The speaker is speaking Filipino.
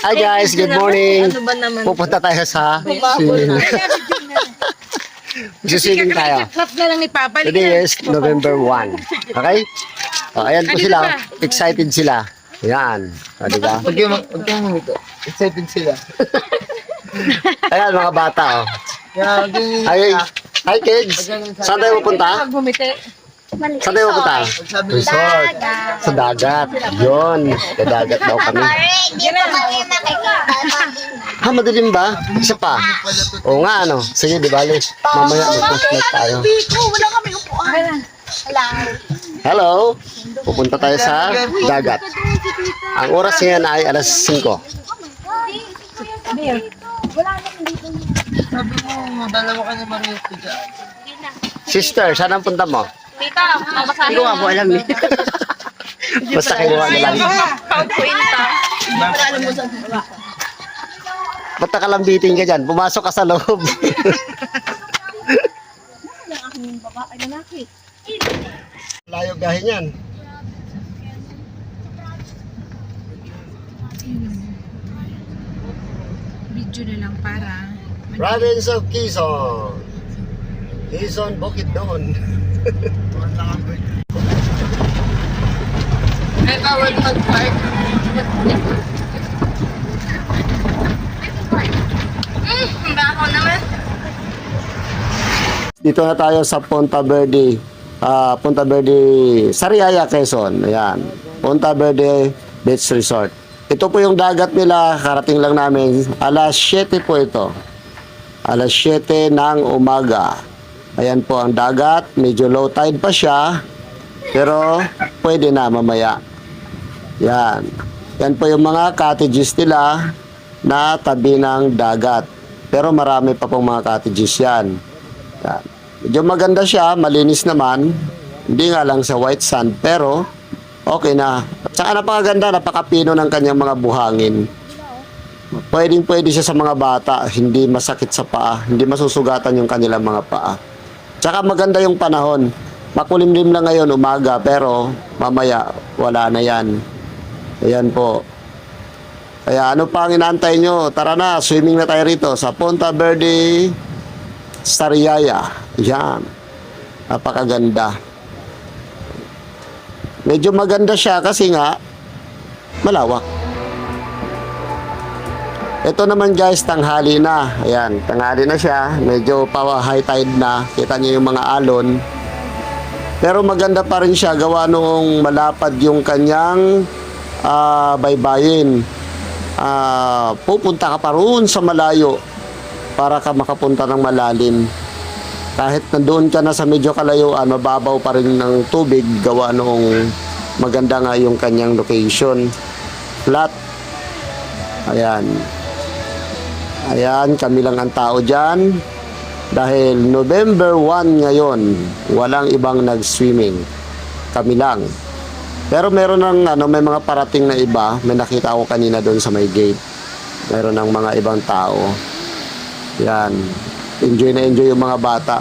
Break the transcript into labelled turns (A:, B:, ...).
A: Hi guys, good morning.
B: Ano ba naman?
A: Pupunta tayo sa swimming tayo.
B: Clap na lang ni Papa.
A: Today is November 1. Okay? Ayan po sila. Excited sila. Ayan. Diba?
C: Huwag kang humito. Excited sila.
A: Ayan mga bata.
C: Kaya,
A: Hi kids. Saan tayo pupunta? Saan tayo pupunta? Resort. Sa dagat. Yun. Sa dagat daw kami. Madilim ba? Isa pa. Oo nga, ano. Sige, di bali. Mamaya mag-flashlight tayo.
B: Wala kami upuan.
A: Hello. Pupunta tayo sa dagat. Ang oras ngayon ay alas 5.
C: sabi mo, madalawa ka na Marito dyan.
A: Sister, saan ang punta mo?
B: Tita, mabasahin.
A: Hindi ko nga po alam eh. Basta kinuha na lang.
B: Pound po inita.
A: Ba't nakalambitin ka dyan? Pumasok ka sa loob. Layo gahe niyan.
B: Video na lang para.
A: Province of Quezon. Quezon, Bukidnon.
C: Eh, bawal mag-park.
B: Ang baho naman.
A: Dito na tayo sa Punta Verde. Punta Verde, Sariaya, Quezon. Ayan. Punta Verde Beach Resort. Ito po yung dagat nila. Karating lang namin. Alas 7 po ito. Alas 7 ng umaga. Ayan po ang dagat. Medyo low tide pa siya. Pero pwede na mamaya. Yan. Yan po yung mga cottages nila na tabi ng dagat. Pero marami pa pong mga cottages yan. Yan. Medyo maganda siya. Malinis naman. Hindi nga lang sa white sand. Pero okay na. At saka napakaganda. Napakapino ng kanyang mga buhangin. Pwede siya sa mga bata. Hindi masakit sa paa. Hindi masusugatan yung kanilang mga paa. Tsaka maganda yung panahon. Makulimlim lang ngayon umaga pero mamaya wala na yan. Ayan po. Kaya ano pa ang inaantay nyo? Tara na, swimming na tayo rito sa Punta Verde, Sariaya. Ayan. Napakaganda. Medyo maganda siya kasi nga malawak. Ito naman guys, tanghali na. Ayan, tanghali na siya. Medyo pa high tide na. Kita niyo yung mga alon. Pero maganda pa rin siya. Gawa noong malapad yung kanyang baybayin. Pupunta ka pa roon sa malayo para ka makapunta ng malalim. Kahit nandoon ka na sa medyo kalayuan, mababaw pa rin ng tubig. Gawa noong maganda nga yung kanyang location. Flat. Ayan. Ayan, kami lang ang tao dyan. Dahil November 1 ngayon, walang ibang nag-swimming. Kami lang. Pero meron ng may mga parating na iba. May nakita ako kanina doon sa may gate. Meron ng mga ibang tao. Yan. Enjoy na enjoy yung mga bata.